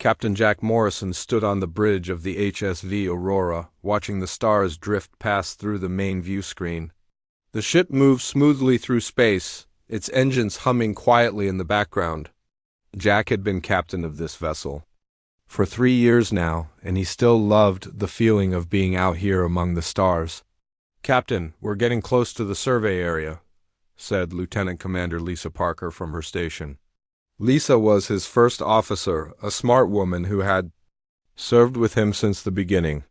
Captain Jack Morrison stood on the bridge of the HSV Aurora, watching the stars drift past through the main view screen. The ship moved smoothly through space, its engines humming quietly in the background. Jack had been captain of this vessel for 3 years now, and he still loved the feeling of being out here among the stars. "Captain, we're getting close to the survey area," said Lieutenant Commander Lisa Parker from her station. Lisa was his first officer, a smart woman who had served with him since the beginning.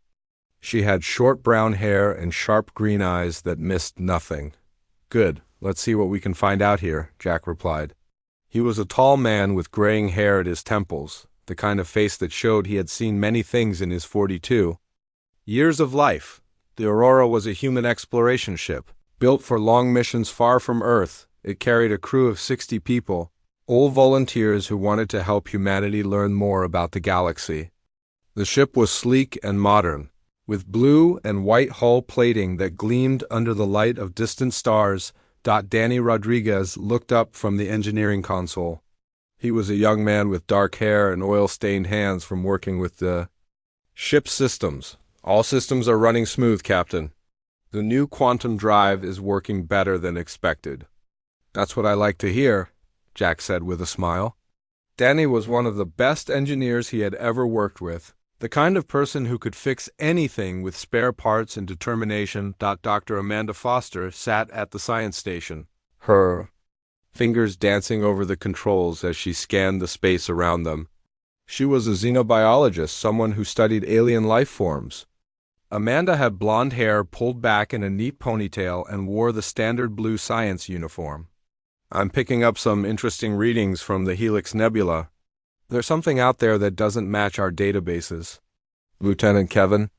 She had short brown hair and sharp green eyes that missed nothing. "Good, let's see what we can find out here," Jack replied. He was a tall man with graying hair at his temples, the kind of face that showed he had seen many things in his 42 years of life. The Aurora was a human exploration ship. Built for long missions far from Earth, it carried a crew of 60 people, all volunteers who wanted to help humanity learn more about the galaxy. The ship was sleek and modern, with blue and white hull plating that gleamed under the light of distant stars. Danny Rodriguez looked up from the engineering console. He was a young man with dark hair and oil-stained hands from working with the ship's systems. "All systems are running smooth, Captain. The new quantum drive is working better than expected." "That's what I like to hear," Jack said with a smile. Danny was one of the best engineers he had ever worked with, the kind of person who could fix anything with spare parts and determination. Dr. Amanda Foster sat at the science station, her fingers dancing over the controls as she scanned the space around them. She was a xenobiologist, someone who studied alien life forms. Amanda had blonde hair pulled back in a neat ponytail and wore the standard blue science uniform. "I'm picking up some interesting readings from the Helix Nebula. There's something out there that doesn't match our databases." "Lieutenant Kevin?"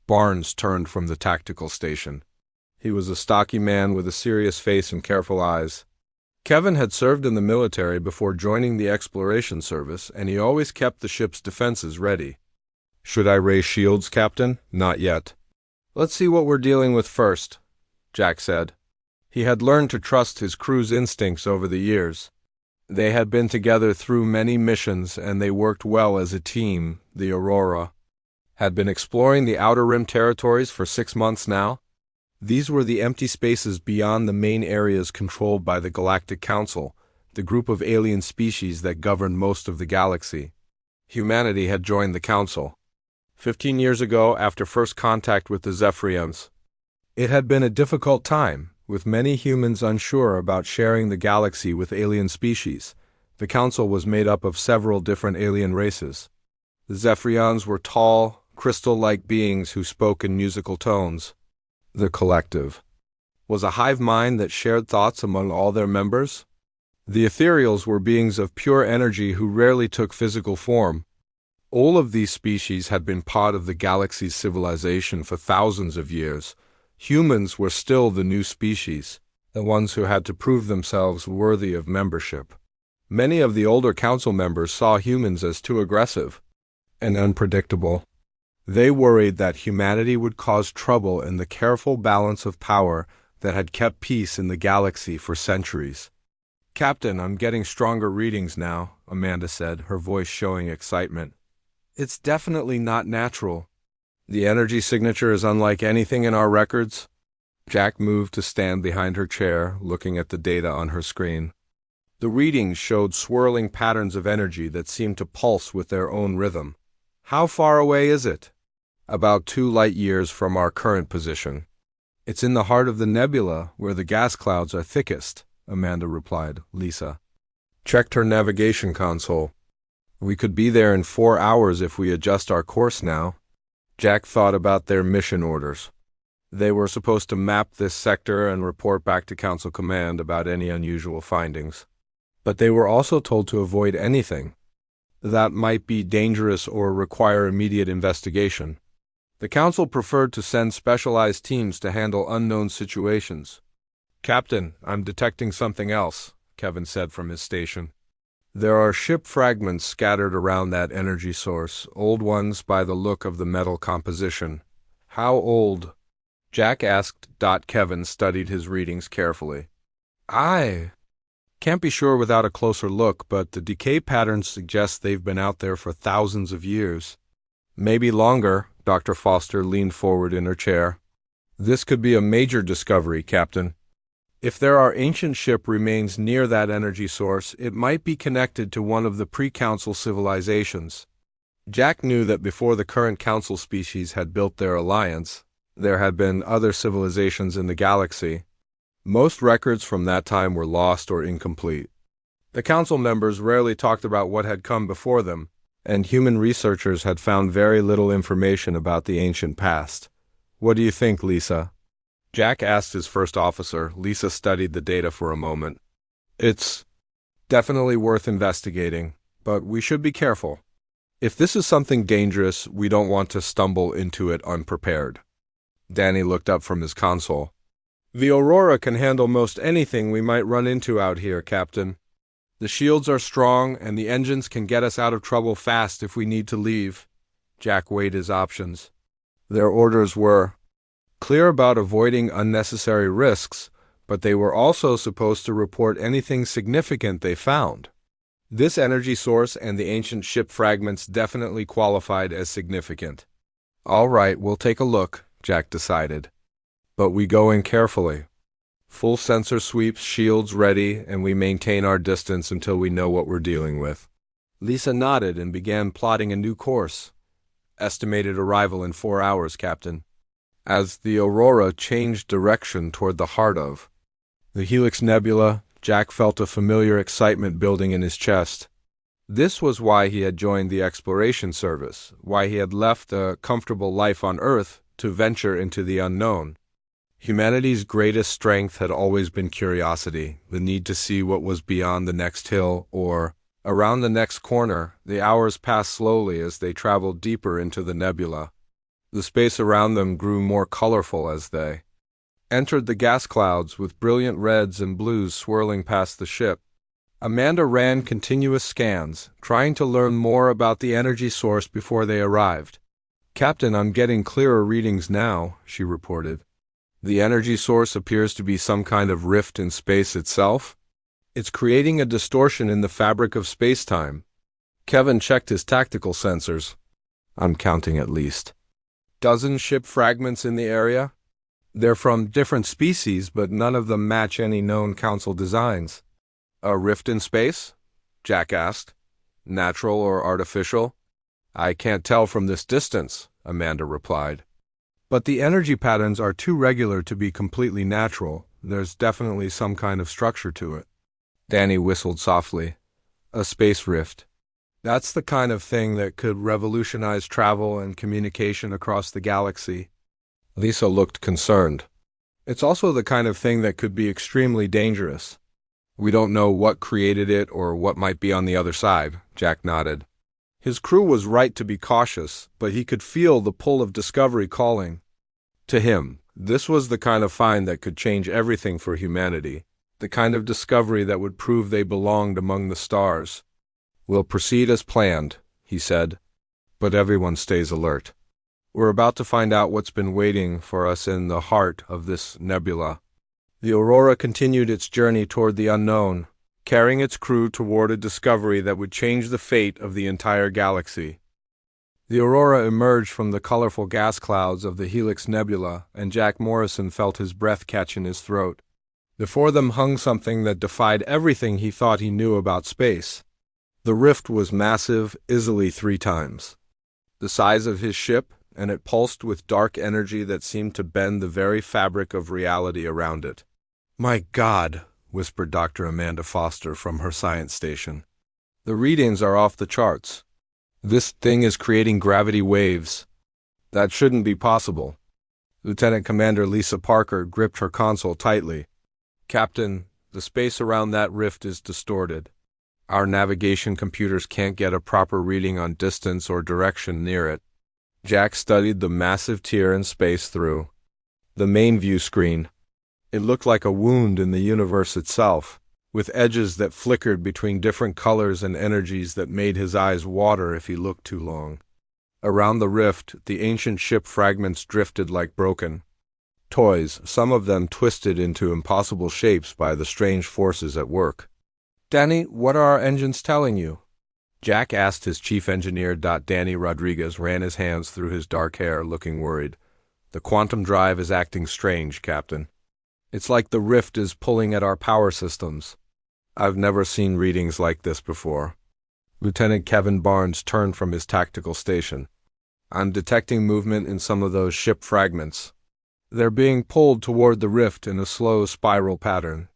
Barnes turned from the tactical station. He was a stocky man with a serious face and careful eyes. Kevin had served in the military before joining the exploration service, and he always kept the ship's defenses ready. "Should I raise shields, Captain?" "Not yet. Let's see what we're dealing with first," Jack said. He had learned to trust his crew's instincts over the years. They had been together through many missions, and they worked well as a team. The Aurora had been exploring the Outer Rim territories for 6 months now. These were the empty spaces beyond the main areas controlled by the Galactic Council, the group of alien species that governed most of the galaxy. Humanity had joined the Council 15 years ago after first contact with the Zephyrians. It had been a difficult time, with many humans unsure about sharing the galaxy with alien species. The Council was made up of several different alien races. The Zephyrians were tall, crystal-like beings who spoke in musical tones. The Collective was a hive mind that shared thoughts among all their members. The Ethereals were beings of pure energy who rarely took physical form. All of these species had been part of the galaxy's civilization for thousands of years. Humans were still the new species, the ones who had to prove themselves worthy of membership. Many of the older council members saw humans as too aggressive and unpredictable. They worried that humanity would cause trouble in the careful balance of power that had kept peace in the galaxy for centuries. "Captain, I'm getting stronger readings now," Amanda said, her voice showing excitement. "It's definitely not natural. The energy signature is unlike anything in our records." Jack moved to stand behind her chair, looking at the data on her screen. The readings showed swirling patterns of energy that seemed to pulse with their own rhythm. "How far away is it?" "About 2 light years from our current position." "It's in the heart of the nebula, where the gas clouds are thickest," Amanda replied. Lisa checked her navigation console. "We could be there in 4 hours if we adjust our course now." Jack thought about their mission orders. They were supposed to map this sector and report back to Council Command about any unusual findings. But they were also told to avoid anything that might be dangerous or require immediate investigation. The Council preferred to send specialized teams to handle unknown situations. "Captain, I'm detecting something else," Kevin said from his station. "There are ship fragments scattered around that energy source, old ones by the look of the metal composition." "How old?" Jack asked. Kevin studied his readings carefully. Can't be sure without a closer look, but the decay patterns suggest they've been out there for thousands of years. Maybe longer. Dr. Foster leaned forward in her chair. This could be a major discovery, Captain. If there are ancient ship remains near that energy source, it might be connected to one of the pre-Council civilizations. Jack knew that before the current Council species had built their alliance, there had been other civilizations in the galaxy. Most records from that time were lost or incomplete. The Council members rarely talked about what had come before them, and human researchers had found very little information about the ancient past. What do you think, Lisa? Jack asked his first officer. Lisa studied the data for a moment. It's definitely worth investigating, but we should be careful. If this is something dangerous, we don't want to stumble into it unprepared. Danny looked up from his console. The Aurora can handle most anything we might run into out here, Captain. The shields are strong, and the engines can get us out of trouble fast if we need to leave. Jack weighed his options. Their orders were clear about avoiding unnecessary risks, but they were also supposed to report anything significant they found. This energy source and the ancient ship fragments definitely qualified as significant. All right, we'll take a look, Jack decided. But we go in carefully. Full sensor sweeps, shields ready, and we maintain our distance until we know what we're dealing with. Lisa nodded and began plotting a new course. Estimated arrival in 4 hours, Captain. As the Aurora changed direction toward the heart of the Helix Nebula, Jack felt a familiar excitement building in his chest. This was why he had joined the exploration service, why he had left a comfortable life on Earth to venture into the unknown. Humanity's greatest strength had always been curiosity, the need to see what was beyond the next hill or around the next corner. The hours passed slowly as they traveled deeper into the nebula. The space around them grew more colorful as they entered the gas clouds with brilliant reds and blues swirling past the ship. Amanda ran continuous scans, trying to learn more about the energy source before they arrived. Captain, I'm getting clearer readings now, she reported. The energy source appears to be some kind of rift in space itself. It's creating a distortion in the fabric of space-time. Kevin checked his tactical sensors. I'm counting at least dozen ship fragments in the area. They're from different species, but none of them match any known Council designs. A rift in space? Jack asked. Natural or artificial? I can't tell from this distance, Amanda replied. But the energy patterns are too regular to be completely natural. There's definitely some kind of structure to it. Danny whistled softly. A space rift. That's the kind of thing that could revolutionize travel and communication across the galaxy. Lisa looked concerned. It's also the kind of thing that could be extremely dangerous. We don't know what created it or what might be on the other side, Jack nodded. His crew was right to be cautious, but he could feel the pull of discovery calling. To him, this was the kind of find that could change everything for humanity, the kind of discovery that would prove they belonged among the stars. We'll proceed as planned, he said, but everyone stays alert. We're about to find out what's been waiting for us in the heart of this nebula. The Aurora continued its journey toward the unknown, carrying its crew toward a discovery that would change the fate of the entire galaxy. The Aurora emerged from the colorful gas clouds of the Helix Nebula, and Jack Morrison felt his breath catch in his throat. Before them hung something that defied everything he thought he knew about space. The rift was massive, easily 3 times the size of his ship, and it pulsed with dark energy that seemed to bend the very fabric of reality around it. My God, whispered Dr. Amanda Foster from her science station. The readings are off the charts. This thing is creating gravity waves. That shouldn't be possible. Lieutenant Commander Lisa Parker gripped her console tightly. Captain, the space around that rift is distorted. Our navigation computers can't get a proper reading on distance or direction near it. Jack studied the massive tear in space through the main view screen. It looked like a wound in the universe itself, with edges that flickered between different colors and energies that made his eyes water if he looked too long. Around the rift, the ancient ship fragments drifted like broken toys, some of them twisted into impossible shapes by the strange forces at work. Danny, what are our engines telling you? Jack asked his chief engineer. Danny Rodriguez ran his hands through his dark hair, looking worried. The quantum drive is acting strange, Captain. It's like the rift is pulling at our power systems. I've never seen readings like this before. Lieutenant Kevin Barnes turned from his tactical station. I'm detecting movement in some of those ship fragments. They're being pulled toward the rift in a slow spiral pattern.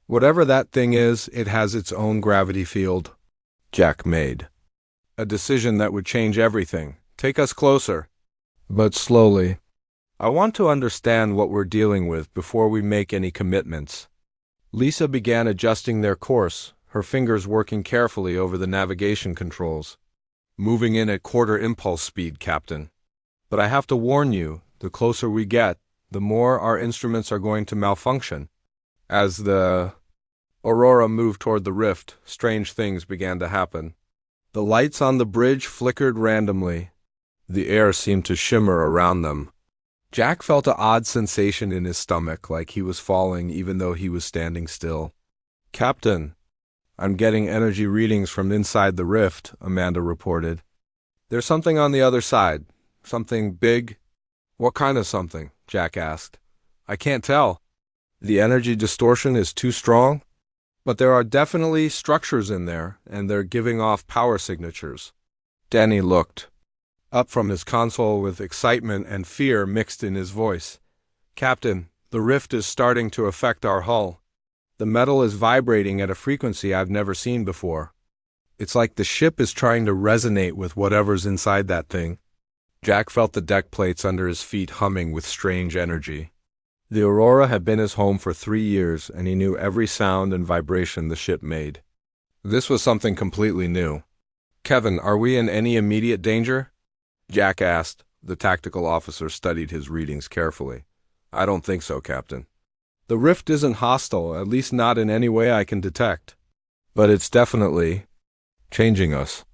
Whatever that thing is, it has its own gravity field. Jack made a decision that would change everything. Take us closer. But slowly. I want to understand what we're dealing with before we make any commitments. Lisa began adjusting their course, her fingers working carefully over the navigation controls. Moving in at quarter impulse speed, Captain. But I have to warn you, the closer we get, the more our instruments are going to malfunction. As the Aurora moved toward the rift, strange things began to happen. The lights on the bridge flickered randomly. The air seemed to shimmer around them. Jack felt an odd sensation in his stomach, like he was falling even though he was standing still. Captain, I'm getting energy readings from inside the rift, Amanda reported. There's something on the other side. Something big. What kind of something? Jack asked. I can't tell. The energy distortion is too strong? But there are definitely structures in there, and they're giving off power signatures. Danny looked up from his console with excitement and fear mixed in his voice. Captain, the rift is starting to affect our hull. The metal is vibrating at a frequency I've never seen before. It's like the ship is trying to resonate with whatever's inside that thing. Jack felt the deck plates under his feet humming with strange energy. The Aurora had been his home for 3 years, and he knew every sound and vibration the ship made. This was something completely new. Kevin, are we in any immediate danger? Jack asked. The tactical officer studied his readings carefully. I don't think so, Captain. The rift isn't hostile, at least not in any way I can detect. But it's definitely changing us.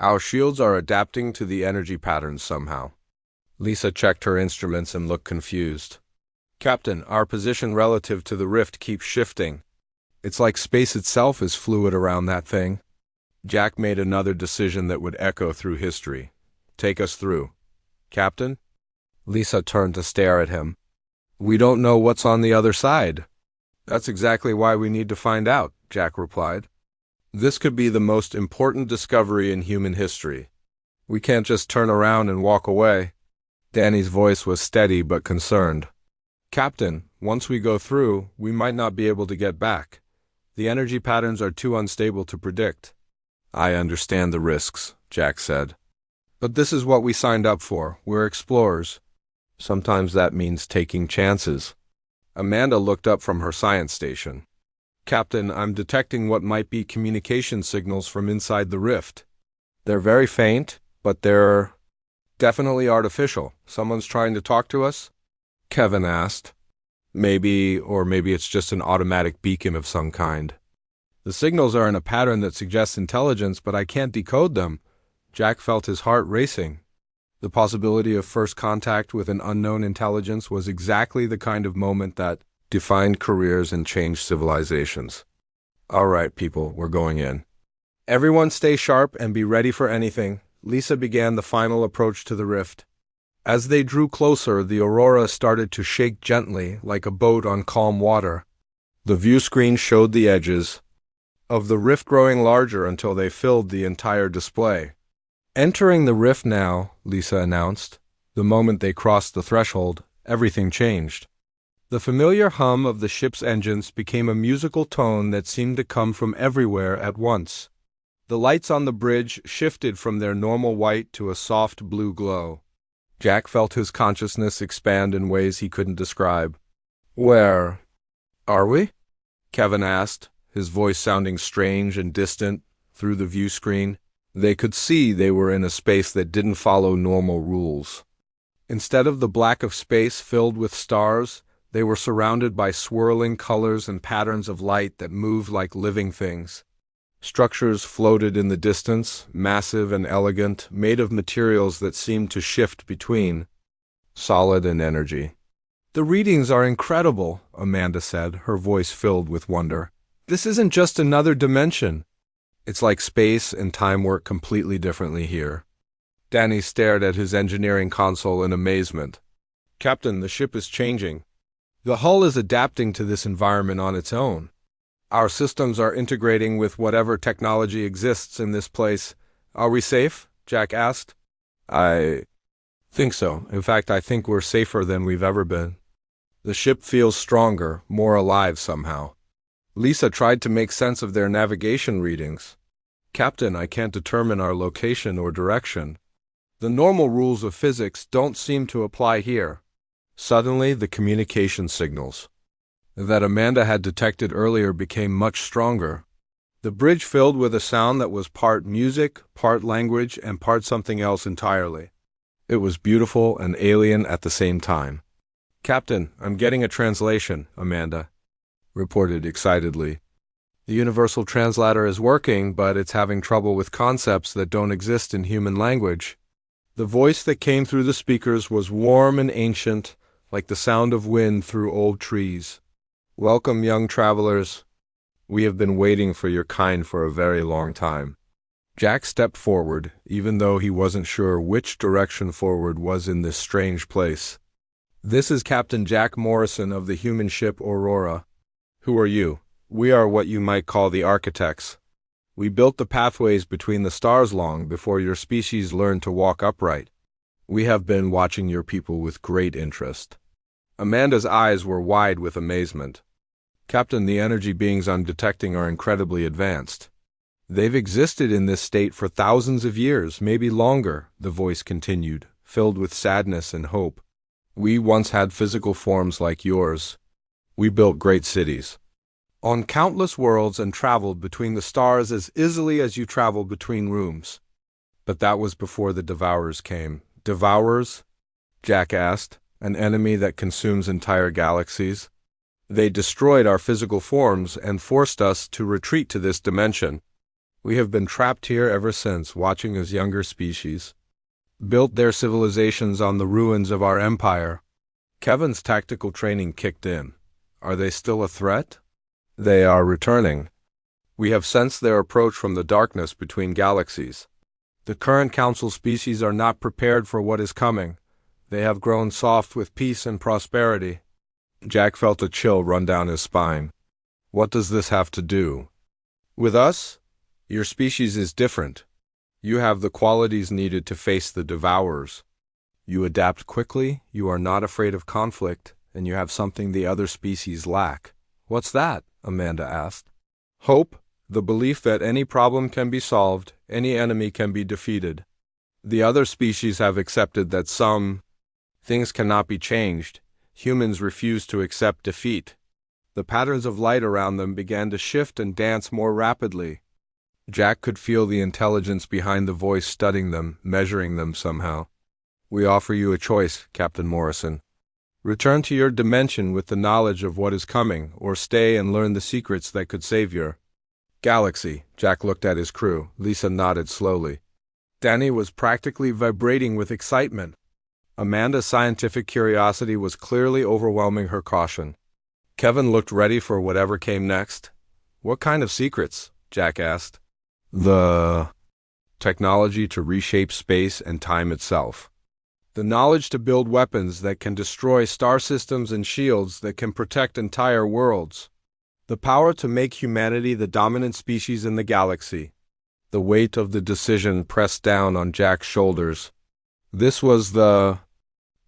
Our shields are adapting to the energy patterns somehow. Lisa checked her instruments and looked confused. Captain, our position relative to the rift keeps shifting. It's like space itself is fluid around that thing. Jack made another decision that would echo through history. Take us through. Captain? Lisa turned to stare at him. We don't know what's on the other side. That's exactly why we need to find out, Jack replied. This could be the most important discovery in human history. We can't just turn around and walk away. Danny's voice was steady but concerned. Captain, once we go through, we might not be able to get back. The energy patterns are too unstable to predict. I understand the risks, Jack said. But this is what we signed up for. We're explorers. Sometimes that means taking chances. Amanda looked up from her science station. Captain, I'm detecting what might be communication signals from inside the rift. They're very faint, but they're definitely artificial. Someone's trying to talk to us? Kevin asked. Maybe it's just an automatic beacon of some kind. The signals are in a pattern that suggests intelligence, but I can't decode them. Jack felt his heart racing. The possibility of first contact with an unknown intelligence was exactly the kind of moment that defined careers and changed civilizations. All right, people, we're going in. Everyone stay sharp and be ready for anything. Lisa began the final approach to the rift. As they drew closer, the Aurora started to shake gently, like a boat on calm water. The view screen showed the edges of the rift growing larger until they filled the entire display. Entering the rift now, Lisa announced. The moment they crossed the threshold, everything changed. The familiar hum of the ship's engines became a musical tone that seemed to come from everywhere at once. The lights on the bridge shifted from their normal white to a soft blue glow. Jack felt his consciousness expand in ways he couldn't describe. Where are we? Kevin asked, his voice sounding strange and distant through the view screen. They could see they were in a space that didn't follow normal rules. Instead of the black of space filled with stars, they were surrounded by swirling colors and patterns of light that moved like living things. Structures floated in the distance, massive and elegant, made of materials that seemed to shift between solid and energy. The readings are incredible, Amanda said, her voice filled with wonder. This isn't just another dimension. It's like space and time work completely differently here. Danny stared at his engineering console in amazement. Captain, the ship is changing. The hull is adapting to this environment on its own. Our systems are integrating with whatever technology exists in this place. Are we safe? Jack asked. I think so. In fact, I think we're safer than we've ever been. The ship feels stronger, more alive somehow. Lisa tried to make sense of their navigation readings. Captain, I can't determine our location or direction. The normal rules of physics don't seem to apply here. Suddenly, the communication signals that Amanda had detected earlier became much stronger. The bridge filled with a sound that was part music, part language, and part something else entirely. It was beautiful and alien at the same time. Captain, I'm getting a translation, Amanda reported excitedly. The universal translator is working, but it's having trouble with concepts that don't exist in human language. The voice that came through the speakers was warm and ancient, like the sound of wind through old trees. Welcome, young travelers. We have been waiting for your kind for a very long time. Jack stepped forward, even though he wasn't sure which direction forward was in this strange place. This is Captain Jack Morrison of the human ship Aurora. Who are you? We are what you might call the architects. We built the pathways between the stars long before your species learned to walk upright. We have been watching your people with great interest. Amanda's eyes were wide with amazement. Captain, the energy beings I'm detecting are incredibly advanced. They've existed in this state for thousands of years, maybe longer, the voice continued, filled with sadness and hope. We once had physical forms like yours. We built great cities on countless worlds and traveled between the stars as easily as you travel between rooms. But that was before the Devourers came. Devourers? Jack asked. An enemy that consumes entire galaxies? They destroyed our physical forms and forced us to retreat to this dimension. We have been trapped here ever since, watching as younger species built their civilizations on the ruins of our empire. Kevin's tactical training kicked in. Are they still a threat? They are returning. We have sensed their approach from the darkness between galaxies. The current council species are not prepared for what is coming. They have grown soft with peace and prosperity. Jack felt a chill run down his spine. What does this have to do with us? Your species is different. You have the qualities needed to face the Devourers. You adapt quickly, you are not afraid of conflict, and you have something the other species lack. What's that? Amanda asked. Hope, the belief that any problem can be solved, any enemy can be defeated. The other species have accepted that some things cannot be changed. Humans refuse to accept defeat. The patterns of light around them began to shift and dance more rapidly. Jack could feel the intelligence behind the voice studying them, measuring them somehow. We offer you a choice, Captain Morrison. Return to your dimension with the knowledge of what is coming, or stay and learn the secrets that could save your galaxy. Jack looked at his crew. Lisa nodded slowly. Danny was practically vibrating with excitement. Amanda's scientific curiosity was clearly overwhelming her caution. Kevin looked ready for whatever came next. What kind of secrets? Jack asked. The technology to reshape space and time itself. The knowledge to build weapons that can destroy star systems and shields that can protect entire worlds. The power to make humanity the dominant species in the galaxy. The weight of the decision pressed down on Jack's shoulders. This was the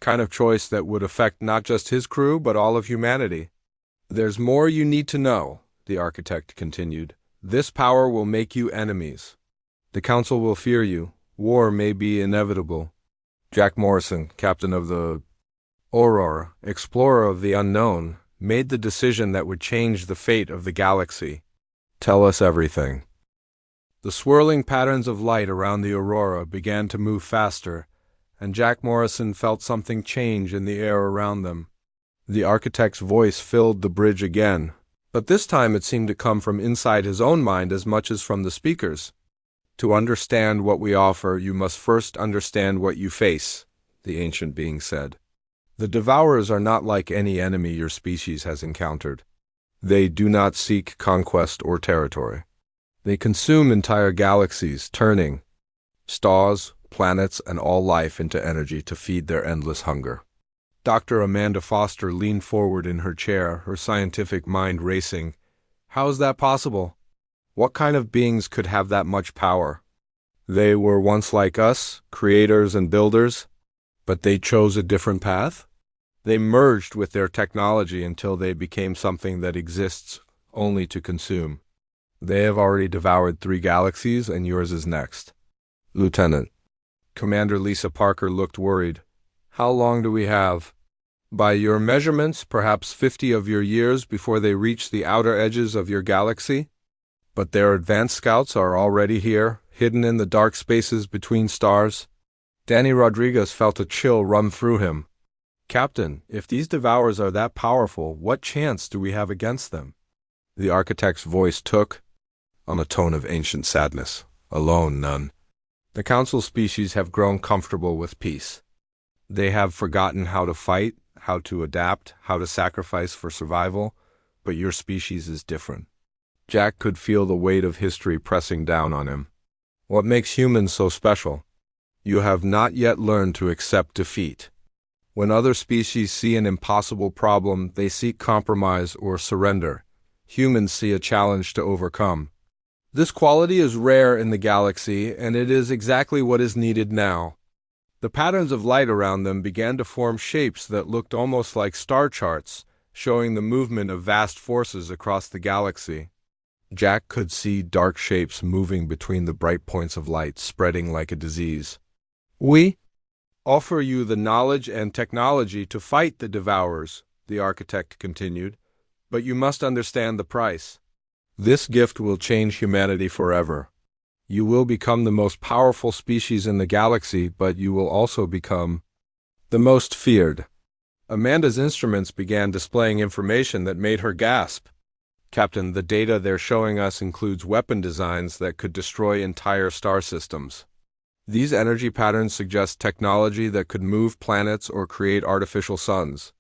kind of choice that would affect not just his crew, but all of humanity. There's more you need to know, the architect continued. This power will make you enemies. The Council will fear you. War may be inevitable. Jack Morrison, captain of the Aurora, explorer of the unknown, made the decision that would change the fate of the galaxy. Tell us everything. The swirling patterns of light around the Aurora began to move faster, and Jack Morrison felt something change in the air around them. The architect's voice filled the bridge again, but this time it seemed to come from inside his own mind as much as from the speakers. To understand what we offer, you must first understand what you face, the ancient being said. The Devourers are not like any enemy your species has encountered. They do not seek conquest or territory. They consume entire galaxies, turning stars, planets, and all life into energy to feed their endless hunger. Dr. Amanda Foster leaned forward in her chair, her scientific mind racing. How is that possible? What kind of beings could have that much power? They were once like us, creators and builders, but they chose a different path? They merged with their technology until they became something that exists only to consume. They have already devoured 3 galaxies, and yours is next. Lieutenant. Commander Lisa Parker looked worried. How long do we have? By your measurements, perhaps 50 of your years before they reach the outer edges of your galaxy? But their advanced scouts are already here, hidden in the dark spaces between stars. Danny Rodriguez felt a chill run through him. Captain, if these devourers are that powerful, what chance do we have against them? The architect's voice took on a tone of ancient sadness. Alone, none. The council species have grown comfortable with peace. They have forgotten how to fight, how to adapt, how to sacrifice for survival, but your species is different. Jack could feel the weight of history pressing down on him. What makes humans so special? You have not yet learned to accept defeat. When other species see an impossible problem, they seek compromise or surrender. Humans see a challenge to overcome. This quality is rare in the galaxy, and it is exactly what is needed now. The patterns of light around them began to form shapes that looked almost like star charts, showing the movement of vast forces across the galaxy. Jack could see dark shapes moving between the bright points of light, spreading like a disease. We offer you the knowledge and technology to fight the devourers, the architect continued, but you must understand the price. This gift will change humanity forever. You will become the most powerful species in the galaxy, but you will also become the most feared. Amanda's instruments began displaying information that made her gasp. Captain, the data they're showing us includes weapon designs that could destroy entire star systems. These energy patterns suggest technology that could move planets or create artificial suns.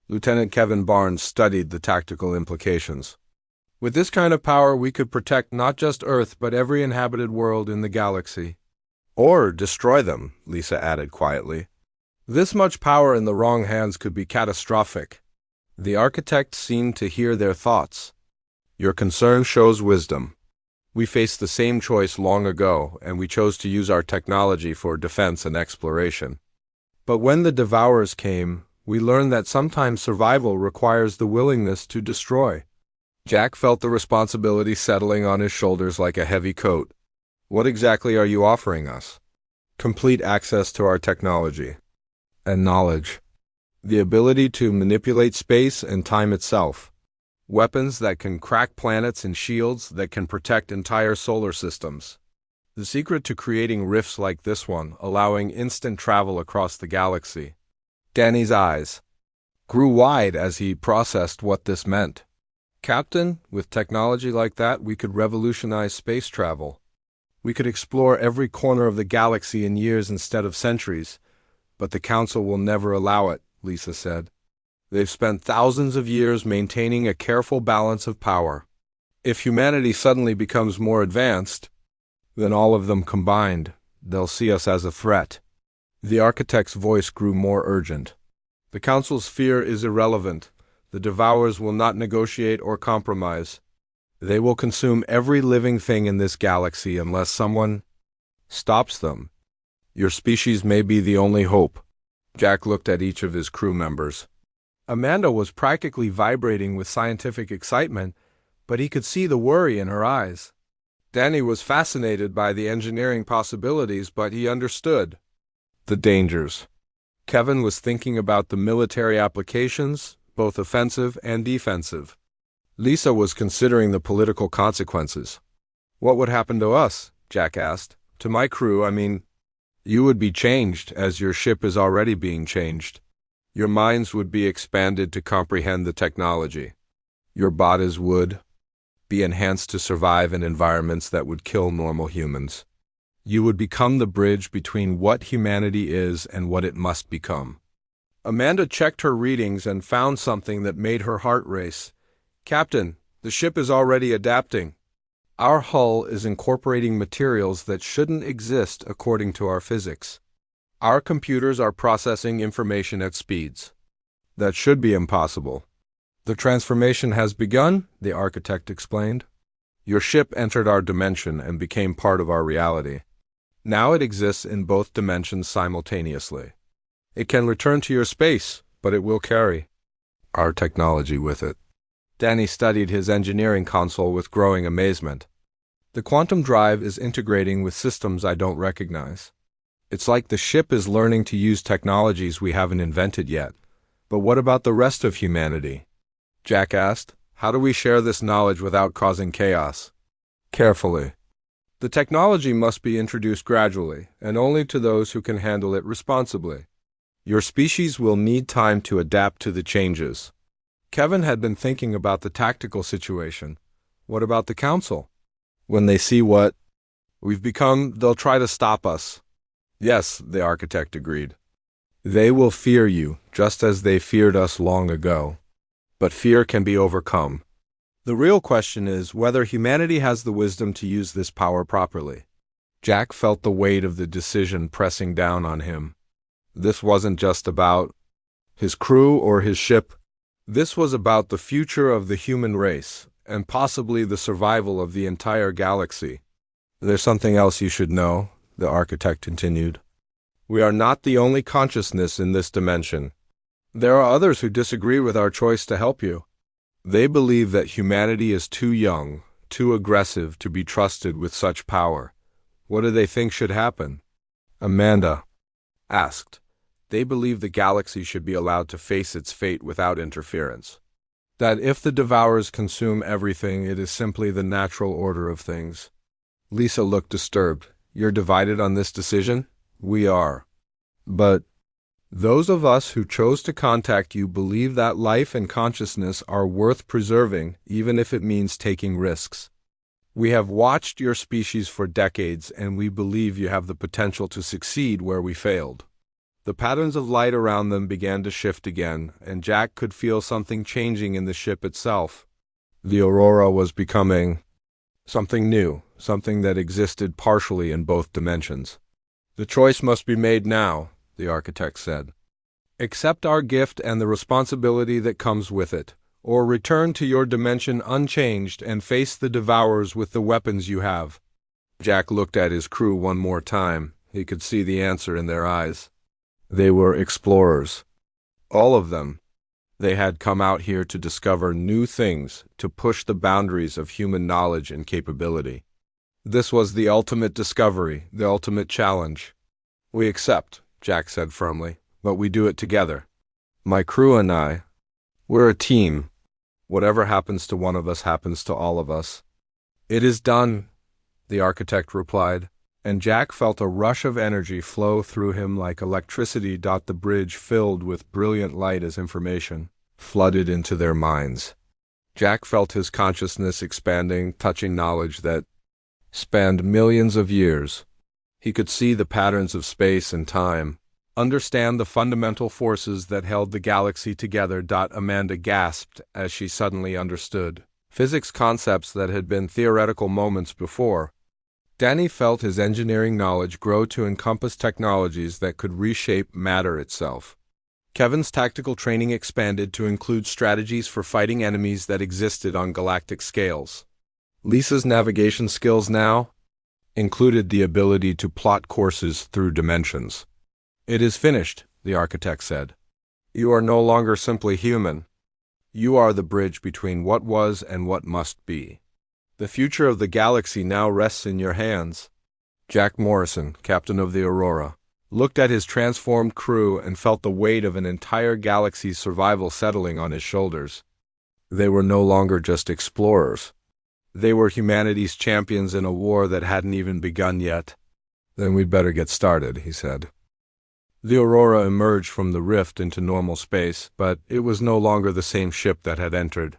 Lieutenant Kevin Barnes studied the tactical implications. With this kind of power, we could protect not just Earth, but every inhabited world in the galaxy. Or destroy them, Lisa added quietly. This much power in the wrong hands could be catastrophic. The architect seemed to hear their thoughts. Your concern shows wisdom. We faced the same choice long ago, and we chose to use our technology for defense and exploration. But when the devourers came, we learned that sometimes survival requires the willingness to destroy. Jack felt the responsibility settling on his shoulders like a heavy coat. What exactly are you offering us? Complete access to our technology. And knowledge. The ability to manipulate space and time itself. Weapons that can crack planets and shields that can protect entire solar systems. The secret to creating rifts like this one, allowing instant travel across the galaxy. Danny's eyes grew wide as he processed what this meant. Captain, with technology like that, we could revolutionize space travel. We could explore every corner of the galaxy in years instead of centuries. But the Council will never allow it, Lisa said. They've spent thousands of years maintaining a careful balance of power. If humanity suddenly becomes more advanced, then all of them combined, they'll see us as a threat. The architect's voice grew more urgent. The Council's fear is irrelevant. The devourers will not negotiate or compromise. They will consume every living thing in this galaxy unless someone stops them. Your species may be the only hope. Jack looked at each of his crew members. Amanda was practically vibrating with scientific excitement, but he could see the worry in her eyes. Danny was fascinated by the engineering possibilities, but he understood the dangers. Kevin was thinking about the military applications, both offensive and defensive. Lisa was considering the political consequences. What would happen to us? Jack asked. To my crew, I mean, you would be changed, as your ship is already being changed. Your minds would be expanded to comprehend the technology. Your bodies would be enhanced to survive in environments that would kill normal humans. You would become the bridge between what humanity is and what it must become. Amanda checked her readings and found something that made her heart race. Captain, the ship is already adapting. Our hull is incorporating materials that shouldn't exist according to our physics. Our computers are processing information at speeds that should be impossible. The transformation has begun, the architect explained. Your ship entered our dimension and became part of our reality. Now it exists in both dimensions simultaneously. It can return to your space, but it will carry our technology with it. Danny studied his engineering console with growing amazement. The quantum drive is integrating with systems I don't recognize. It's like the ship is learning to use technologies we haven't invented yet. But what about the rest of humanity? Jack asked. How do we share this knowledge without causing chaos? Carefully. The technology must be introduced gradually, and only to those who can handle it responsibly. Your species will need time to adapt to the changes. Kevin had been thinking about the tactical situation. What about the Council? When they see what we've become, they'll try to stop us. Yes, the architect agreed. They will fear you, just as they feared us long ago. But fear can be overcome. The real question is whether humanity has the wisdom to use this power properly. Jack felt the weight of the decision pressing down on him. This wasn't just about his crew or his ship. This was about the future of the human race, and possibly the survival of the entire galaxy. There's something else you should know, the architect continued. We are not the only consciousness in this dimension. There are others who disagree with our choice to help you. They believe that humanity is too young, too aggressive to be trusted with such power. What do they think should happen? Amanda asked. They believe the galaxy should be allowed to face its fate without interference. That if the Devourers consume everything, it is simply the natural order of things. Lisa looked disturbed. You're divided on this decision? We are. But those of us who chose to contact you believe that life and consciousness are worth preserving, even if it means taking risks. We have watched your species for decades, and we believe you have the potential to succeed where we failed. The patterns of light around them began to shift again, and Jack could feel something changing in the ship itself. The Aurora was becoming something new, something that existed partially in both dimensions. The choice must be made now, the architect said. Accept our gift and the responsibility that comes with it, or return to your dimension unchanged and face the Devourers with the weapons you have. Jack looked at his crew one more time. He could see the answer in their eyes. They were explorers. All of them. They had come out here to discover new things, to push the boundaries of human knowledge and capability. This was the ultimate discovery, the ultimate challenge. We accept, Jack said firmly, but we do it together. My crew and I, we're a team. Whatever happens to one of us happens to all of us. It is done, the architect replied, and Jack felt a rush of energy flow through him like electricity. The bridge filled with brilliant light as information flooded into their minds. Jack felt his consciousness expanding, touching knowledge that spanned millions of years. He could see the patterns of space and time, understand the fundamental forces that held the galaxy together. Amanda gasped as she suddenly understood physics concepts that had been theoretical moments before. Danny felt his engineering knowledge grow to encompass technologies that could reshape matter itself. Kevin's tactical training expanded to include strategies for fighting enemies that existed on galactic scales. Lisa's navigation skills now included the ability to plot courses through dimensions. It is finished, the architect said. You are no longer simply human. You are the bridge between what was and what must be. The future of the galaxy now rests in your hands. Jack Morrison, captain of the Aurora, looked at his transformed crew and felt the weight of an entire galaxy's survival settling on his shoulders. They were no longer just explorers. They were humanity's champions in a war that hadn't even begun yet. Then we'd better get started, he said. The Aurora emerged from the rift into normal space, but it was no longer the same ship that had entered.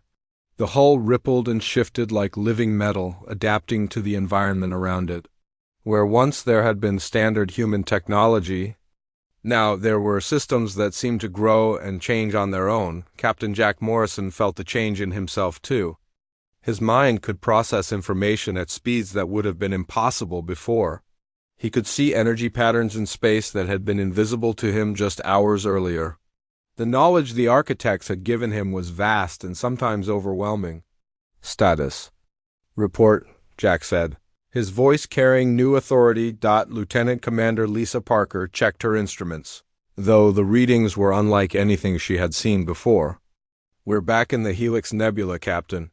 The hull rippled and shifted like living metal, adapting to the environment around it. Where once there had been standard human technology, Now, there were systems that seemed to grow and change on their own. Captain Jack Morrison felt the change in himself, too. His mind could process information at speeds that would have been impossible before. He could see energy patterns in space that had been invisible to him just hours earlier. The knowledge the architects had given him was vast and sometimes overwhelming. Status report, Jack said, his voice carrying new authority. Lieutenant Commander Lisa Parker checked her instruments, though the readings were unlike anything she had seen before. We're back in the Helix Nebula, Captain.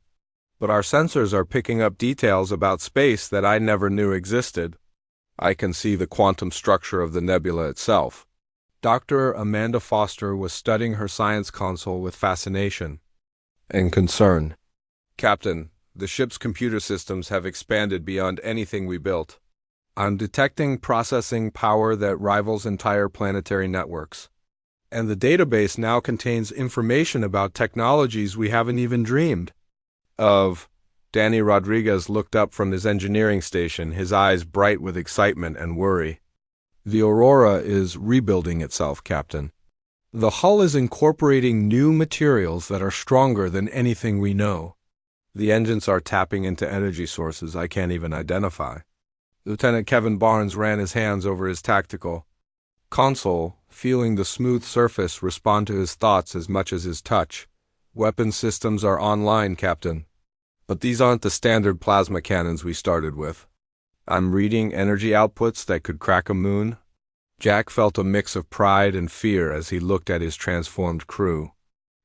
But our sensors are picking up details about space that I never knew existed. I can see the quantum structure of the nebula itself. Dr. Amanda Foster was studying her science console with fascination and concern. Captain, the ship's computer systems have expanded beyond anything we built. I'm detecting processing power that rivals entire planetary networks. And the database now contains information about technologies we haven't even dreamed of. Danny Rodriguez looked up from his engineering station, his eyes bright with excitement and worry. The Aurora is rebuilding itself, Captain. The hull is incorporating new materials that are stronger than anything we know. The engines are tapping into energy sources I can't even identify. Lieutenant Kevin Barnes ran his hands over his tactical console, feeling the smooth surface respond to his thoughts as much as his touch. Weapon systems are online, Captain. But these aren't the standard plasma cannons we started with. I'm reading energy outputs that could crack a moon. Jack felt a mix of pride and fear as he looked at his transformed crew.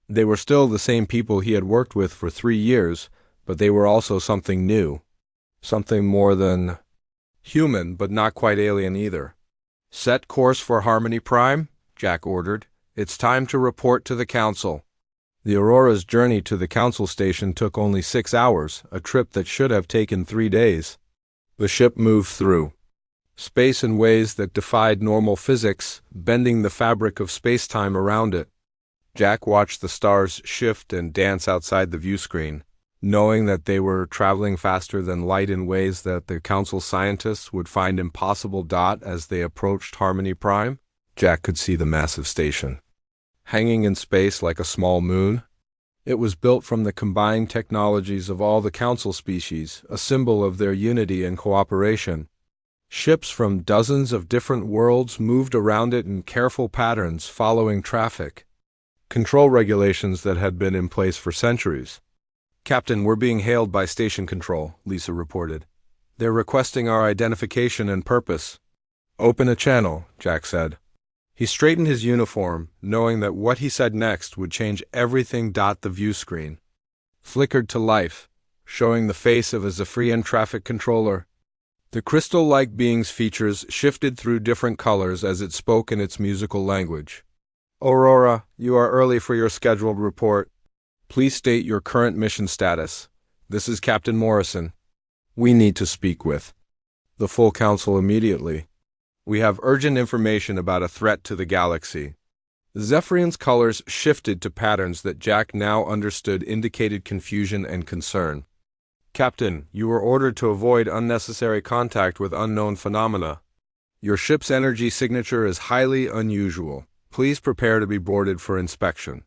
They were still the same people he had worked with for 3 years, but they were also something new. Something more than human, but not quite alien either. Set course for Harmony Prime, Jack ordered. It's time to report to the Council. The Aurora's journey to the Council station took only 6 hours, a trip that should have taken 3 days. The ship moved through space in ways that defied normal physics, bending the fabric of space-time around it. Jack watched the stars shift and dance outside the viewscreen, knowing that they were traveling faster than light in ways that the Council scientists would find impossible. As they approached Harmony Prime, Jack could see the massive station, hanging in space like a small moon. It was built from the combined technologies of all the Council species, a symbol of their unity and cooperation. Ships from dozens of different worlds moved around it in careful patterns, following traffic control regulations that had been in place for centuries. Captain, we're being hailed by Station Control, Lisa reported. They're requesting our identification and purpose. Open a channel, Jack said. He straightened his uniform, knowing that what he said next would change everything. The view screen flickered to life, showing the face of a Zephyrian traffic controller. The crystal-like being's features shifted through different colors as it spoke in its musical language. Aurora, you are early for your scheduled report. Please state your current mission status. This is Captain Morrison. We need to speak with the full Council immediately. We have urgent information about a threat to the galaxy. Zephyrian's colors shifted to patterns that Jack now understood indicated confusion and concern. Captain, you were ordered to avoid unnecessary contact with unknown phenomena. Your ship's energy signature is highly unusual. Please prepare to be boarded for inspection.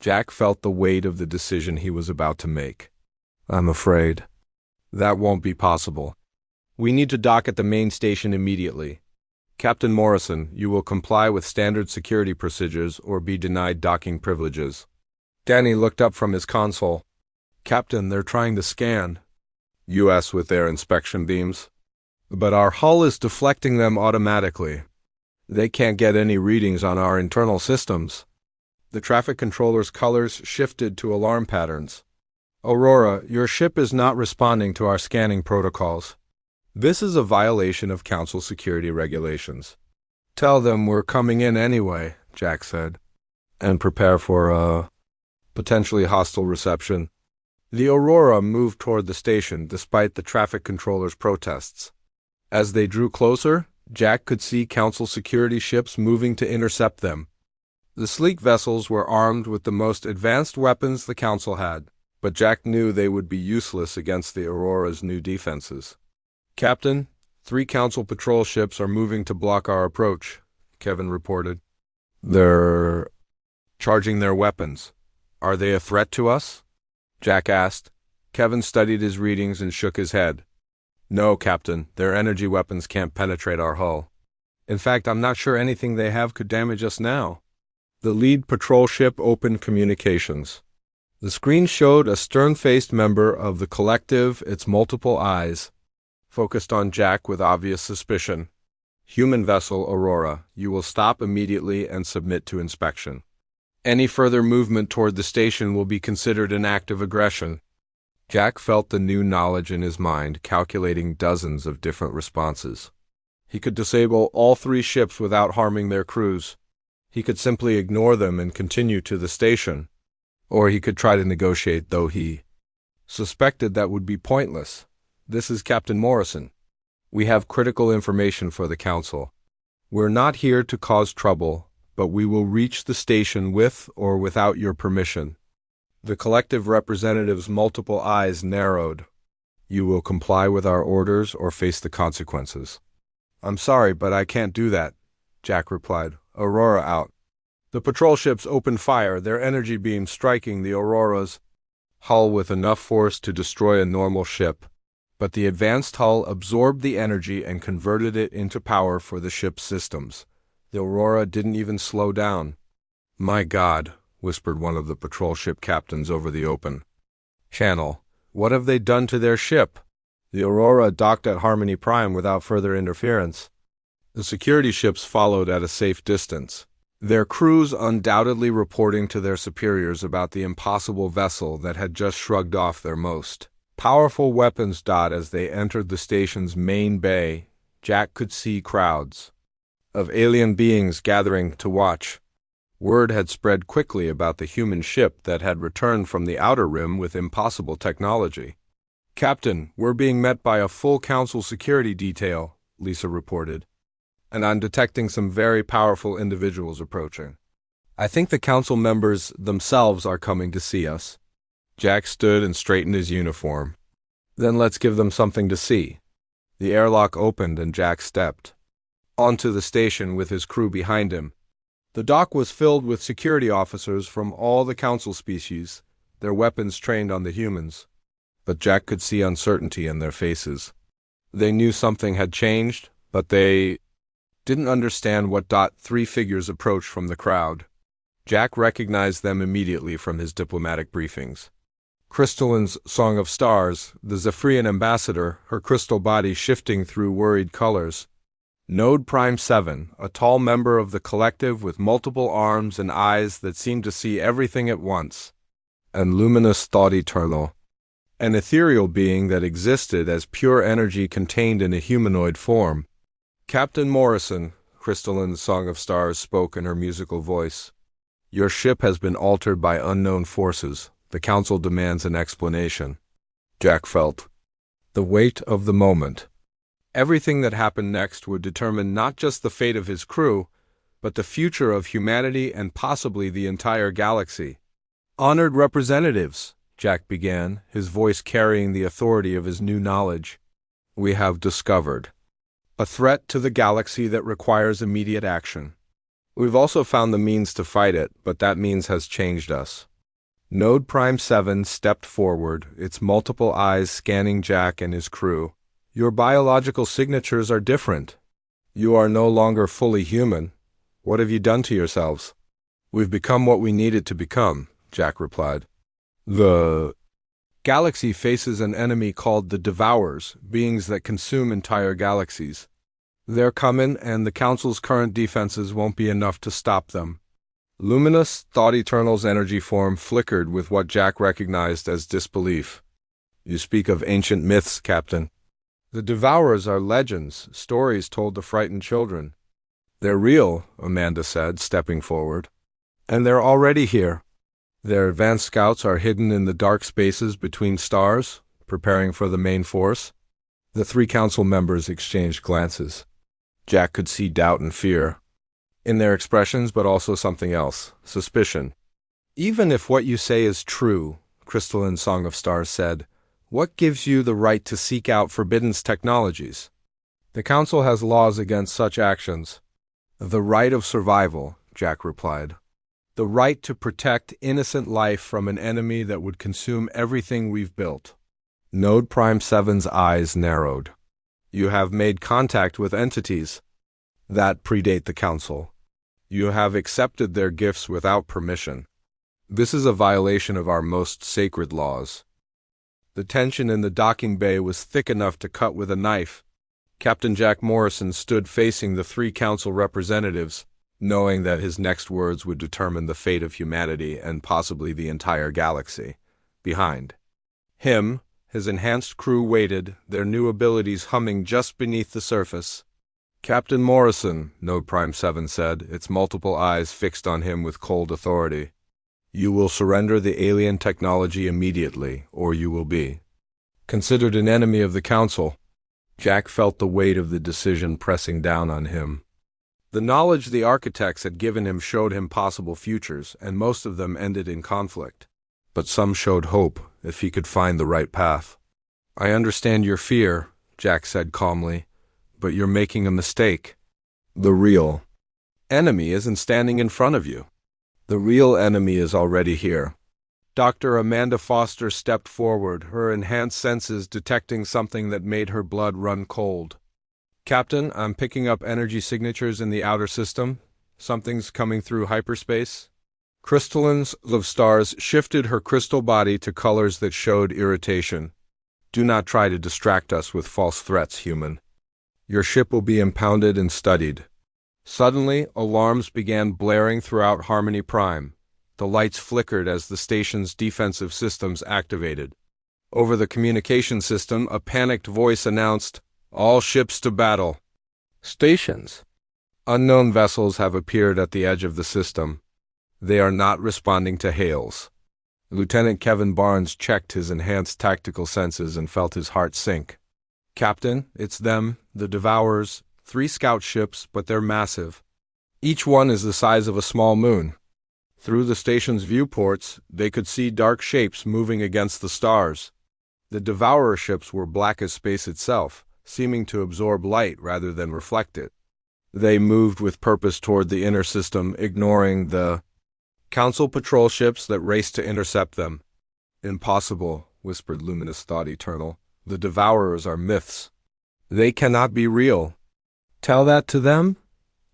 Jack felt the weight of the decision he was about to make. I'm afraid that won't be possible. We need to dock at the main station immediately. Captain Morrison, you will comply with standard security procedures or be denied docking privileges. Danny looked up from his console. Captain, they're trying to scan US with their inspection beams. But our hull is deflecting them automatically. They can't get any readings on our internal systems. The traffic controller's colors shifted to alarm patterns. Aurora, your ship is not responding to our scanning protocols. This is a violation of Council security regulations. Tell them we're coming in anyway, Jack said, and prepare for a potentially hostile reception. The Aurora moved toward the station despite the traffic controller's protests. As they drew closer, Jack could see Council security ships moving to intercept them. The sleek vessels were armed with the most advanced weapons the Council had, but Jack knew they would be useless against the Aurora's new defenses. Captain, 3 Council patrol ships are moving to block our approach. Kevin reported. They're charging their weapons. Are they a threat to us? Jack asked. Kevin studied his readings and shook his head. No, Captain, their energy weapons can't penetrate our hull. In fact, I'm not sure anything they have could damage us now. The lead patrol ship opened communications. The screen showed a stern-faced member of the collective, its multiple eyes, focused on Jack with obvious suspicion. Human vessel Aurora, you will stop immediately and submit to inspection. Any further movement toward the station will be considered an act of aggression. Jack felt the new knowledge in his mind, calculating dozens of different responses. He could disable all 3 ships without harming their crews. He could simply ignore them and continue to the station. Or he could try to negotiate, though he suspected that would be pointless. This is Captain Morrison. We have critical information for the Council. We're not here to cause trouble, but we will reach the station with or without your permission. The collective representative's multiple eyes narrowed. You will comply with our orders or face the consequences. I'm sorry, but I can't do that, Jack replied. Aurora out. The patrol ships opened fire, their energy beams striking the Aurora's hull with enough force to destroy a normal ship. But the advanced hull absorbed the energy and converted it into power for the ship's systems. The Aurora didn't even slow down. My God, whispered one of the patrol ship captains over the open channel. What have they done to their ship? The Aurora docked at Harmony Prime without further interference. The security ships followed at a safe distance, their crews undoubtedly reporting to their superiors about the impossible vessel that had just shrugged off their most powerful weapons. As they entered the station's main bay, Jack could see crowds of alien beings gathering to watch. Word had spread quickly about the human ship that had returned from the Outer Rim with impossible technology. Captain, we're being met by a full Council security detail, Lisa reported, and I'm detecting some very powerful individuals approaching. I think the Council members themselves are coming to see us. Jack stood and straightened his uniform. Then let's give them something to see. The airlock opened and Jack stepped onto the station with his crew behind him. The dock was filled with security officers from all the Council species, their weapons trained on the humans. But Jack could see uncertainty in their faces. They knew something had changed, but they didn't understand what. 3 figures approached from the crowd. Jack recognized them immediately from his diplomatic briefings. Crystalline's Song of Stars, the Zephyrian ambassador, her crystal body shifting through worried colors. Node Prime 7, a tall member of the collective with multiple arms and eyes that seemed to see everything at once. And Luminous Thought Eternal, an ethereal being that existed as pure energy contained in a humanoid form. Captain Morrison, Crystalline's Song of Stars spoke in her musical voice. Your ship has been altered by unknown forces. The Council demands an explanation. Jack felt the weight of the moment. Everything that happened next would determine not just the fate of his crew, but the future of humanity and possibly the entire galaxy. Honored representatives, Jack began, his voice carrying the authority of his new knowledge. We have discovered a threat to the galaxy that requires immediate action. We've also found the means to fight it, but that means has changed us. Node Prime 7 stepped forward, its multiple eyes scanning Jack and his crew. Your biological signatures are different. You are no longer fully human. What have you done to yourselves? We've become what we needed to become, Jack replied. The galaxy faces an enemy called the Devourers, beings that consume entire galaxies. They're coming, and the Council's current defenses won't be enough to stop them. Luminous Thought Eternal's energy form flickered with what Jack recognized as disbelief. You speak of ancient myths, Captain. The Devourers are legends, stories told to frighten children. They're real, Amanda said, stepping forward. And they're already here. Their advanced scouts are hidden in the dark spaces between stars, preparing for the main force. The 3 Council members exchanged glances. Jack could see doubt and fear in their expressions, but also something else, suspicion. Even if what you say is true, Crystalline's Song of Stars said, what gives you the right to seek out forbidden technologies? The Council has laws against such actions. The right of survival, Jack replied. The right to protect innocent life from an enemy that would consume everything we've built. Node Prime 7's eyes narrowed. You have made contact with entities that predate the Council. You have accepted their gifts without permission. This is a violation of our most sacred laws. The tension in the docking bay was thick enough to cut with a knife. Captain Jack Morrison stood facing the three Council representatives, knowing that his next words would determine the fate of humanity and possibly the entire galaxy. Behind him, his enhanced crew waited, their new abilities humming just beneath the surface. Captain Morrison, Node Prime 7 said, its multiple eyes fixed on him with cold authority. You will surrender the alien technology immediately, or you will be considered an enemy of the Council. Jack felt the weight of the decision pressing down on him. The knowledge the architects had given him showed him possible futures, and most of them ended in conflict. But some showed hope, if he could find the right path. I understand your fear, Jack said calmly, but you're making a mistake. The real enemy isn't standing in front of you. The real enemy is already here. Dr. Amanda Foster stepped forward, her enhanced senses detecting something that made her blood run cold. Captain, I'm picking up energy signatures in the outer system. Something's coming through hyperspace. Crystallines of stars shifted her crystal body to colors that showed irritation. Do not try to distract us with false threats, human. Your ship will be impounded and studied. Suddenly, alarms began blaring throughout Harmony Prime. The lights flickered as the station's defensive systems activated. Over the communication system, a panicked voice announced, "All ships to battle." Stations. Unknown vessels have appeared at the edge of the system. They are not responding to hails. Lieutenant Kevin Barnes checked his enhanced tactical senses and felt his heart sink. Captain, it's them, the Devourers, 3 scout ships, but they're massive. Each one is the size of a small moon. Through the station's viewports, they could see dark shapes moving against the stars. The Devourer ships were black as space itself, seeming to absorb light rather than reflect it. They moved with purpose toward the inner system, ignoring the Council patrol ships that raced to intercept them. Impossible, whispered Luminous Thought Eternal. The Devourers are myths. They cannot be real. Tell that to them,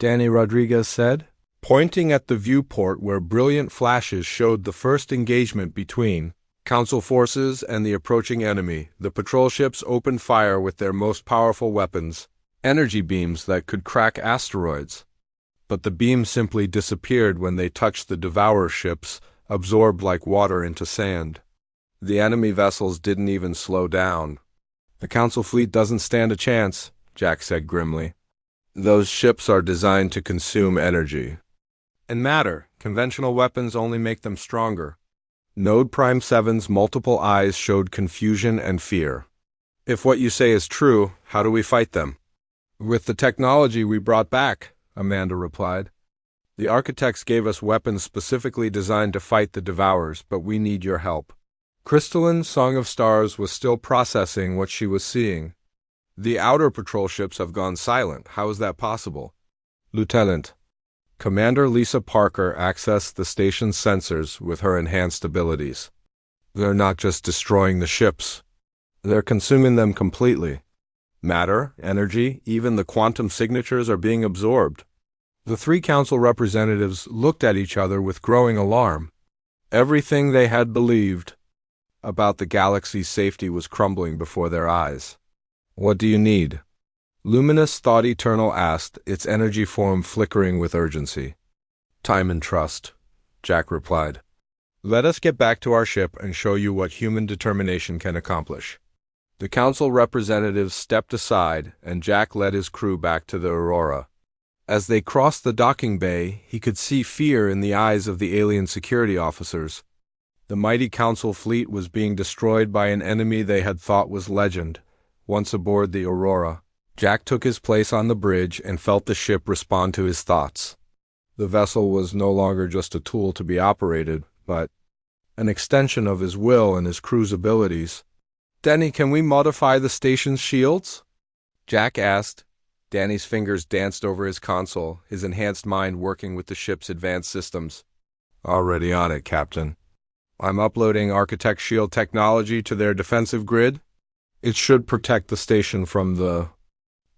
Danny Rodriguez said, pointing at the viewport where brilliant flashes showed the first engagement between Council forces and the approaching enemy. The patrol ships opened fire with their most powerful weapons, energy beams that could crack asteroids. But the beams simply disappeared when they touched the Devourer ships, absorbed like water into sand. The enemy vessels didn't even slow down. The Council fleet doesn't stand a chance, Jack said grimly. Those ships are designed to consume energy and matter. Conventional weapons only make them stronger. Node Prime 7's multiple eyes showed confusion and fear. If what you say is true, how do we fight them? With the technology we brought back, Amanda replied. The architects gave us weapons specifically designed to fight the Devourers, but we need your help. Crystalline Song of Stars was still processing what she was seeing. The outer patrol ships have gone silent. How is that possible? Lieutenant, Commander Lisa Parker accessed the station's sensors with her enhanced abilities. They're not just destroying the ships. They're consuming them completely. Matter, energy, even the quantum signatures are being absorbed. The 3 Council representatives looked at each other with growing alarm. Everything they had believed about the galaxy's safety was crumbling before their eyes. What do you need? Luminous Thought Eternal asked, its energy form flickering with urgency. Time and trust, Jack replied. Let us get back to our ship and show you what human determination can accomplish. The Council representatives stepped aside, and Jack led his crew back to the Aurora. As they crossed the docking bay, he could see fear in the eyes of the alien security officers. The mighty Council fleet was being destroyed by an enemy they had thought was legend. Once aboard the Aurora, Jack took his place on the bridge and felt the ship respond to his thoughts. The vessel was no longer just a tool to be operated, but an extension of his will and his crew's abilities. Denny, can we modify the station's shields? Jack asked, Danny's fingers danced over his console, his enhanced mind working with the ship's advanced systems. Already on it, Captain. I'm uploading Architect Shield technology to their defensive grid. It should protect the station from the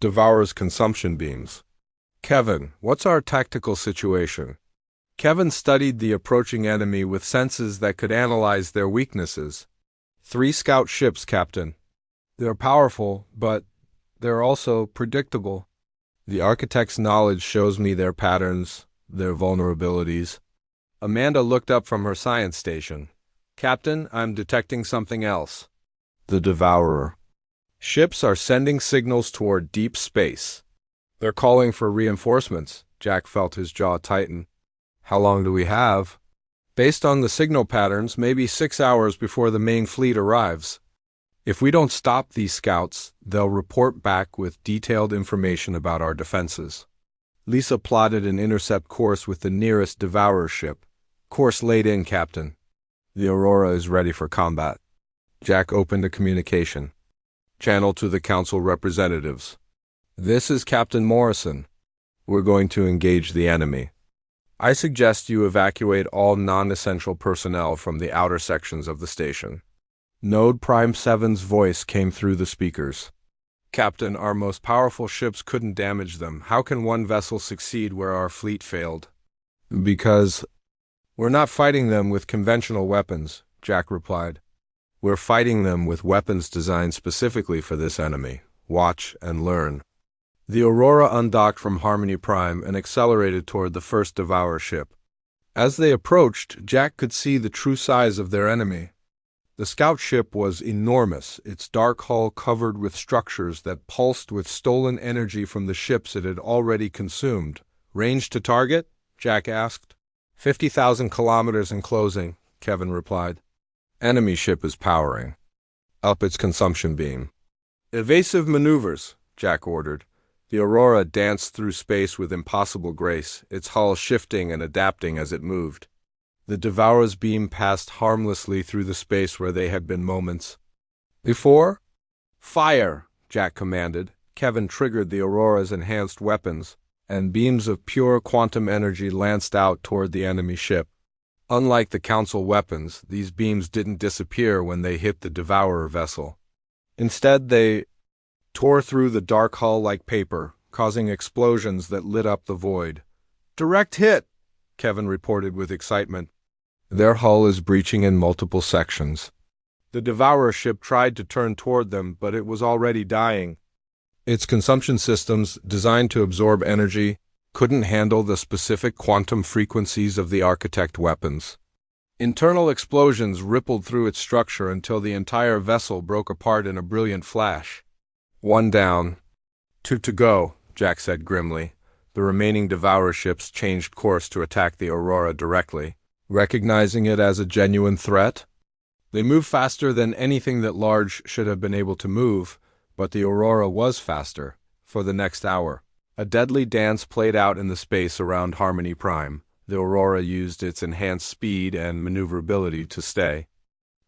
Devourer's consumption beams. Kevin, what's our tactical situation? Kevin studied the approaching enemy with senses that could analyze their weaknesses. 3 scout ships, Captain. They're powerful, but they're also predictable. The Architect's knowledge shows me their patterns, their vulnerabilities. Amanda looked up from her science station. Captain, I'm detecting something else. The Devourer. Ships are sending signals toward deep space. They're calling for reinforcements. Jack felt his jaw tighten. How long do we have? Based on the signal patterns, maybe 6 hours before the main fleet arrives. If we don't stop these scouts, they'll report back with detailed information about our defenses. Lisa plotted an intercept course with the nearest Devourer ship. Course laid in, Captain. The Aurora is ready for combat. Jack opened a communication. Channel to the Council representatives. This is Captain Morrison. We're going to engage the enemy. I suggest you evacuate all non-essential personnel from the outer sections of the station. Node Prime 7's voice came through the speakers. Captain, our most powerful ships couldn't damage them. How can one vessel succeed where our fleet failed? Because we're not fighting them with conventional weapons, Jack replied. We're fighting them with weapons designed specifically for this enemy. Watch and learn. The Aurora undocked from Harmony Prime and accelerated toward the first Devourer ship. As they approached, Jack could see the true size of their enemy. The scout ship was enormous, its dark hull covered with structures that pulsed with stolen energy from the ships it had already consumed. Range to target? Jack asked. 50,000 kilometers in closing, Kevin replied. Enemy ship is powering. Up its consumption beam. Evasive maneuvers, Jack ordered. The Aurora danced through space with impossible grace, its hull shifting and adapting as it moved. The Devourer's beam passed harmlessly through the space where they had been moments before. Fire, Jack commanded. Kevin triggered the Aurora's enhanced weapons, and beams of pure quantum energy lanced out toward the enemy ship. Unlike the Council weapons, these beams didn't disappear when they hit the Devourer vessel. Instead, they tore through the dark hull like paper, causing explosions that lit up the void. Direct hit, Kevin reported with excitement. Their hull is breaching in multiple sections. The Devourer ship tried to turn toward them, but it was already dying. Its consumption systems, designed to absorb energy, couldn't handle the specific quantum frequencies of the Architect weapons. Internal explosions rippled through its structure until the entire vessel broke apart in a brilliant flash. 1 down. 2 to go, Jack said grimly. The remaining Devourer ships changed course to attack the Aurora directly, recognizing it as a genuine threat. They moved faster than anything that large should have been able to move, but the Aurora was faster. For the next hour, a deadly dance played out in the space around Harmony Prime. The Aurora used its enhanced speed and maneuverability to stay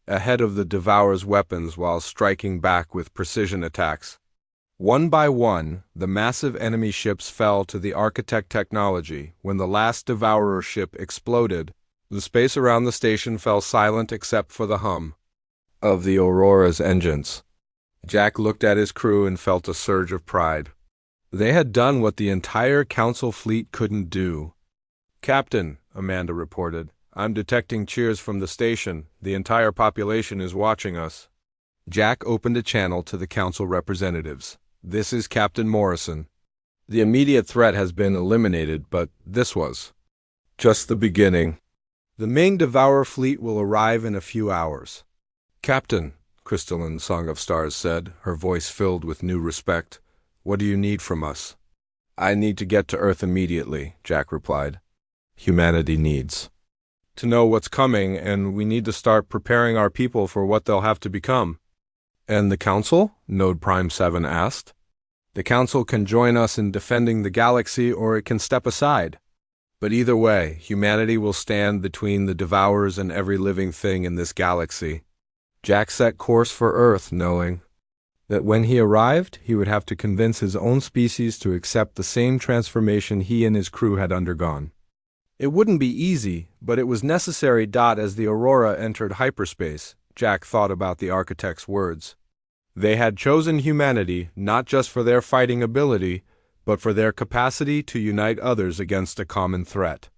ahead of the Devourer's weapons while striking back with precision attacks. One by one, the massive enemy ships fell to the Architect technology. When the last Devourer ship exploded, the space around the station fell silent except for the hum of the Aurora's engines. Jack looked at his crew and felt a surge of pride. They had done what the entire Council fleet couldn't do. Captain, Amanda reported, I'm detecting cheers from the station. The entire population is watching us. Jack opened a channel to the Council representatives. This is Captain Morrison. The immediate threat has been eliminated, but this was just the beginning. The main Devourer fleet will arrive in a few hours. Captain, Crystalline Song of Stars said, her voice filled with new respect. What do you need from us? I need to get to Earth immediately, Jack replied. Humanity needs to know what's coming, and we need to start preparing our people for what they'll have to become. And the Council? Node Prime 7 asked. The Council can join us in defending the galaxy, or it can step aside. But either way, humanity will stand between the Devourers and every living thing in this galaxy. Jack set course for Earth, knowing That when he arrived, he would have to convince his own species to accept the same transformation he and his crew had undergone. It wouldn't be easy, but it was necessary. As the Aurora entered hyperspace, Jack thought about the architect's words. They had chosen humanity not just for their fighting ability, but for their capacity to unite others against a common threat.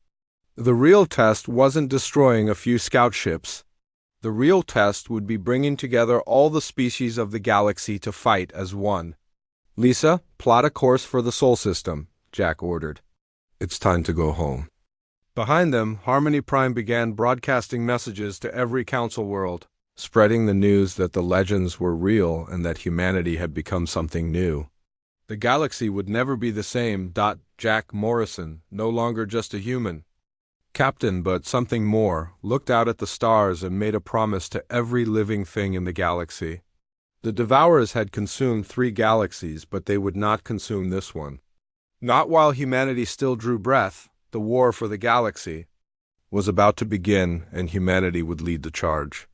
The real test wasn't destroying a few scout ships. The real test would be bringing together all the species of the galaxy to fight as one. "Lisa, plot a course for the Sol system," Jack ordered. "It's time to go home." Behind them, Harmony Prime began broadcasting messages to every council world, spreading the news that the legends were real and that humanity had become something new. The galaxy would never be the same. Jack Morrison, no longer just a human captain but something more, looked out at the stars and made a promise to every living thing in the galaxy. The Devourers had consumed 3 galaxies, but they would not consume this one. Not while humanity still drew breath. The war for the galaxy was about to begin, and humanity would lead the charge.